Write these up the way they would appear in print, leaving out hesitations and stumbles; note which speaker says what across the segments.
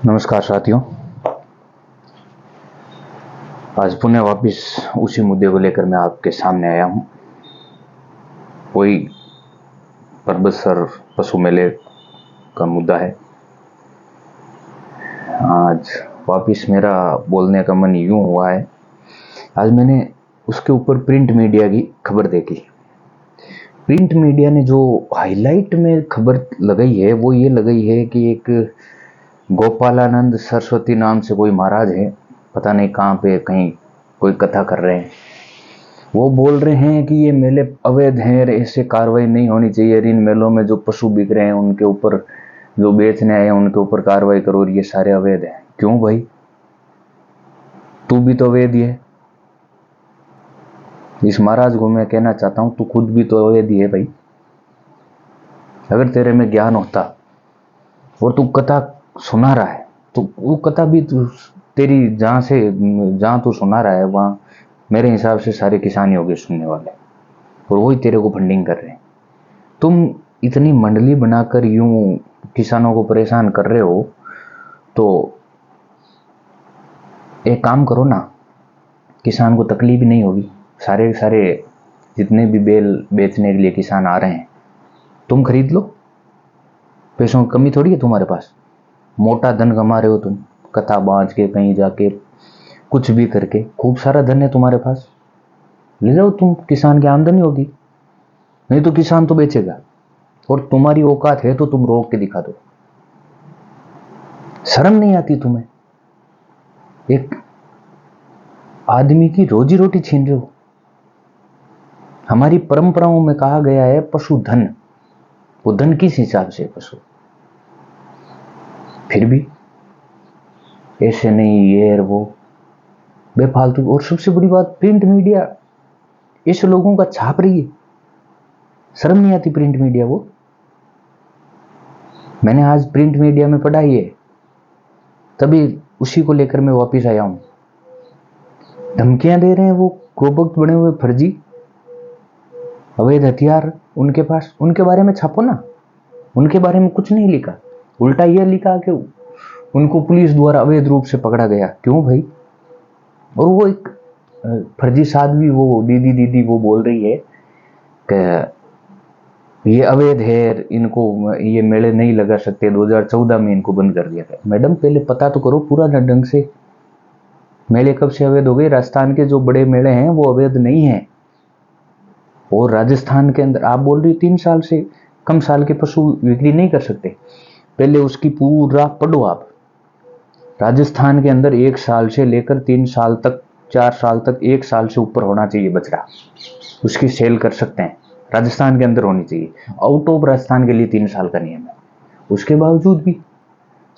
Speaker 1: नमस्कार साथियों, आज पुनः वापिस उसी मुद्दे को लेकर मैं आपके सामने आया हूं। वही परबतसर पशु मेले का मुद्दा है। आज वापिस मेरा बोलने का मन यूं हुआ है, आज मैंने उसके ऊपर प्रिंट मीडिया की खबर देखी। प्रिंट मीडिया ने जो हाईलाइट में खबर लगाई है वो ये लगाई है कि एक गोपालानंद सरस्वती नाम से कोई महाराज है, पता नहीं कहाँ पे, कहीं कोई कथा कर रहे हैं। वो बोल रहे हैं कि ये मेले अवैध हैं, ऐसे कार्रवाई नहीं होनी चाहिए। इन मेलों में जो पशु बिक रहे हैं उनके ऊपर, जो बेचने आए हैं उनके ऊपर कार्रवाई करो, और ये सारे अवैध हैं। क्यों भाई, तू भी तो अवैध है। इस महाराज को मैं कहना चाहता हूं, तू खुद भी तो अवैध है भाई। अगर तेरे में ज्ञान होता और तू कथा सुना रहा है तो वो कथा भी तेरी जहां तू सुना रहा है वहां मेरे हिसाब से सारे किसान ही हो गए सुनने वाले, और वही तेरे को फंडिंग कर रहे हैं। तुम इतनी मंडली बनाकर यूं किसानों को परेशान कर रहे हो, तो एक काम करो ना, किसान को तकलीफ नहीं होगी। सारे जितने भी बेल बेचने के लिए किसान आ रहे हैं, तुम खरीद लो। पैसों की कमी थोड़ी है तुम्हारे पास, मोटा धन कमा रहे हो तुम, कथा बांच के, कहीं जाके, कुछ भी करके खूब सारा धन है तुम्हारे पास। ले जाओ तुम, किसान की आमदनी होगी। नहीं तो किसान तो बेचेगा, और तुम्हारी औकात है तो तुम रोक के दिखा दो। शर्म नहीं आती तुम्हें? एक आदमी की रोजी रोटी छीन रहे हो। हमारी परंपराओं में कहा गया है पशुधन, वो धन किस हिसाब से पशु, फिर भी ऐसे नहीं, ये और वो बेफालतू। और सबसे बड़ी बात, प्रिंट मीडिया ऐसे लोगों का छाप रही है। शर्म नहीं आती प्रिंट मीडिया वो? मैंने आज प्रिंट मीडिया में पढ़ा ही है, तभी उसी को लेकर मैं वापिस आया हूं। धमकियां दे रहे हैं वो गोभक्त बने हुए फर्जी, अवैध हथियार उनके पास, उनके बारे में छापो ना। उनके बारे में कुछ नहीं लिखा, उल्टा यह लिखा कि उनको पुलिस द्वारा अवैध रूप से पकड़ा गया। क्यों भाई? और वो एक फर्जी साध्वी, वो दीदी वो बोल रही है कि ये अवैध है, इनको ये मेले नहीं लगा सकते, 2014 में इनको बंद कर दिया था। मैडम पहले पता तो करो पूरा ढंग से, मेले कब से अवैध हो गए? राजस्थान के जो बड़े मेले हैं वो अवैध नहीं है। और राजस्थान के अंदर आप बोल रही 3 साल से कम साल के पशु बिक्री नहीं कर सकते, पहले उसकी पूरा पढ़ो आप। राजस्थान के अंदर 1 साल से लेकर 3 साल तक, 4 साल तक, 1 साल से ऊपर होना चाहिए बछड़ा, उसकी सेल कर सकते हैं। राजस्थान के अंदर होनी चाहिए। आउट ऑफ राजस्थान के लिए 3 साल का नियम है। उसके बावजूद भी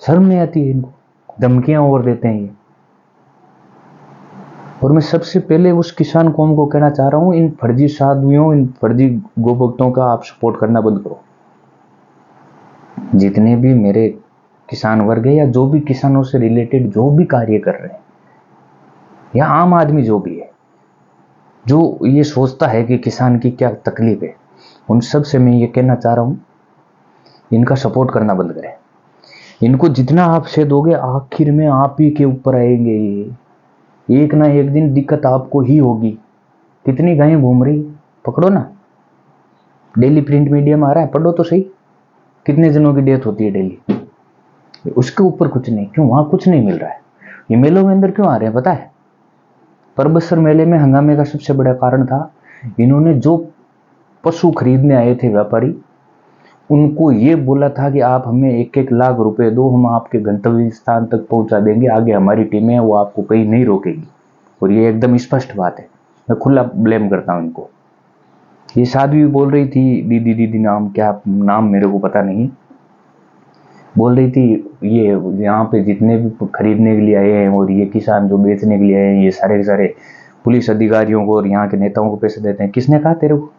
Speaker 1: शर्म नहीं आती है इनको, धमकियां और देते हैं ये। और मैं सबसे पहले उस किसान कौम को कहना चाह रहा हूं, इन फर्जी साधुओं, इन फर्जी गोभक्तों का आप सपोर्ट करना बंद करो। जितने भी मेरे किसान वर्ग है, या जो भी किसानों से रिलेटेड जो भी कार्य कर रहे हैं, या आम आदमी जो भी है, जो ये सोचता है कि किसान की क्या तकलीफ है, उन सब से मैं ये कहना चाह रहा हूं, इनका सपोर्ट करना बंद करें। इनको जितना आप से दोगे, आखिर में आप ही के ऊपर आएंगे। ये एक ना एक दिन दिक्कत आपको ही होगी। कितनी गायें घूम रही, पकड़ो ना। डेली प्रिंट मीडिया में आ रहा है, पढ़ो तो सही, कितने जनों की डेथ होती है डेली। उसके ऊपर कुछ नहीं, क्यों? वहां कुछ नहीं मिल रहा है। ये मेलों में अंदर क्यों आ रहे हैं पता है? परबतसर मेले में हंगामे का सबसे बड़ा कारण था, इन्होंने जो पशु खरीदने आए थे व्यापारी, उनको ये बोला था कि आप हमें 1-1 लाख रुपए दो, हम आपके गंतव्य स्थान तक पहुंचा देंगे, आगे हमारी टीमें हैं, वो आपको कहीं नहीं रोकेगी। और ये एकदम स्पष्ट बात है, मैं खुला ब्लेम करता हूं इनको। ये साध्वी बोल रही थी, दीदी नाम, क्या नाम मेरे को पता नहीं, बोल रही थी ये यहाँ पे जितने भी खरीदने के लिए आए हैं और ये किसान जो बेचने के लिए आए हैं, ये सारे के सारे पुलिस अधिकारियों को और यहाँ के नेताओं को पैसे देते हैं। किसने कहा तेरे को?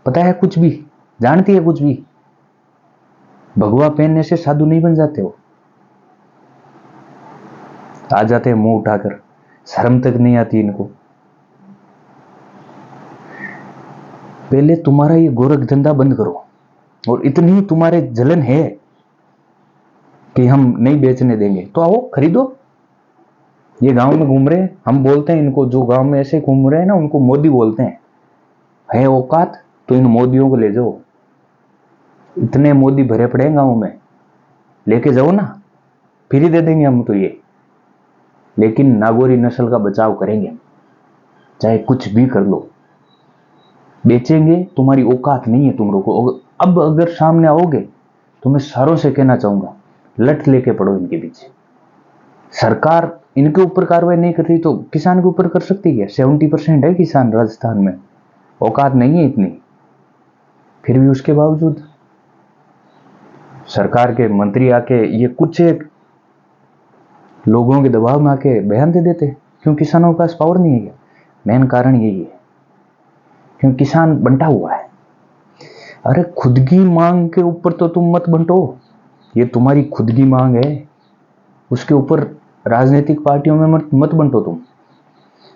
Speaker 1: पता है कुछ भी? जानती है कुछ भी? भगवा पहनने से साधु नहीं बन जाते हो। आ जाते हैं मुंह उठाकर, शर्म तक नहीं आती इनको। पहले तुम्हारा ये गोरख धंधा बंद करो, और इतनी तुम्हारे जलन है कि हम नहीं बेचने देंगे, तो आओ खरीदो। ये गांव में घूम रहे हैं, हम बोलते हैं इनको, जो गांव में ऐसे घूम रहे हैं ना उनको मोदी बोलते हैं। है औकात तो इन मोदियों को ले जाओ, इतने मोदी भरे पड़े हैं गांव में, लेके जाओ ना, फ्री दे देंगे हम तो ये। लेकिन नागौरी नस्ल का बचाव करेंगे, चाहे कुछ भी कर लो, बेचेंगे। तुम्हारी औकात नहीं है तुम लोगों को। अब अगर सामने आओगे तो मैं सारों से कहना चाहूंगा, लट लेके पड़ो इनके पीछे। सरकार इनके ऊपर कार्रवाई नहीं कर रही तो किसान के ऊपर कर सकती है। 70% है किसान राजस्थान में, औकात नहीं है इतनी, फिर भी उसके बावजूद सरकार के मंत्री आके ये कुछ एक लोगों के दबाव में आके बयान दे देते, क्यों किसानों के पास पावर नहीं है क्या? मेन कारण यही है, क्यों किसान बंटा हुआ है। अरे खुद की मांग के ऊपर तो तुम मत बंटो, ये तुम्हारी खुद की मांग है, उसके ऊपर राजनीतिक पार्टियों में मत बंटो तुम।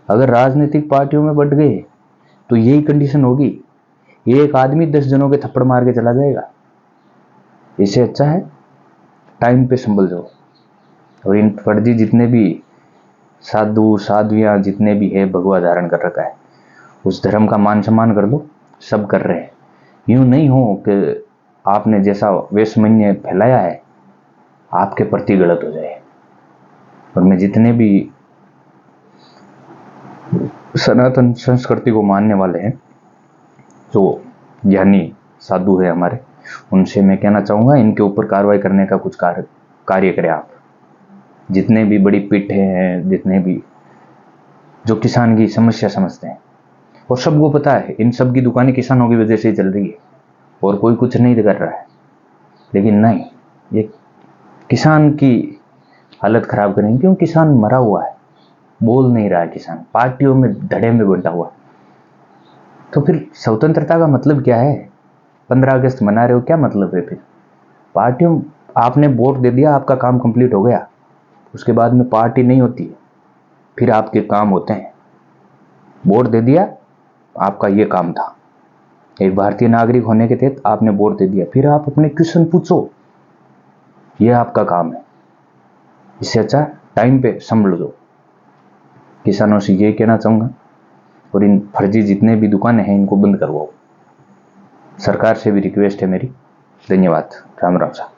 Speaker 1: अगर राजनीतिक पार्टियों में बंट गए तो यही कंडीशन होगी, एक आदमी 10 जनों के थप्पड़ मार के चला जाएगा। इससे अच्छा है टाइम पे संभल जाओ। और इन फर्जी जितने भी साधु साध्वियां जितने भी है, भगवा धारण कर रखा है, उस धर्म का मान सम्मान कर दो। सब कर रहे हैं, यूं नहीं हो कि आपने जैसा वैषम्य फैलाया है आपके प्रति गलत हो जाए। और मैं जितने भी सनातन संस्कृति को मानने वाले हैं, जो ज्ञानी साधु है हमारे, उनसे मैं कहना चाहूंगा इनके ऊपर कार्रवाई करने का कुछ कार्य करें आप। जितने भी बड़ी पीठ हैं, जितने भी जो किसान की समस्या समझते हैं, और सबको पता है इन सब की दुकानें किसानों की वजह से चल रही है और कोई कुछ नहीं कर रहा है। लेकिन नहीं, ये किसान की हालत खराब करेंगे, क्यों? किसान मरा हुआ है, बोल नहीं रहा है किसान, पार्टियों में धड़े में बंटा हुआ। तो फिर स्वतंत्रता का मतलब क्या है? 15 अगस्त मना रहे हो, क्या मतलब है फिर? पार्टियों, आपने वोट दे दिया, आपका काम कंप्लीट हो गया, उसके बाद में पार्टी नहीं होती है, फिर आपके काम होते हैं। वोट दे दिया, आपका ये काम था, एक भारतीय नागरिक होने के तहत आपने वोट दे दिया, फिर आप अपने क्वेश्चन पूछो, ये आपका काम है। इससे अच्छा टाइम पे संभल दो। किसानों से ये कहना चाहूंगा, और इन फर्जी जितने भी दुकानें हैं इनको बंद करवाओ। सरकार से भी रिक्वेस्ट है मेरी। धन्यवाद। राम राम साहब।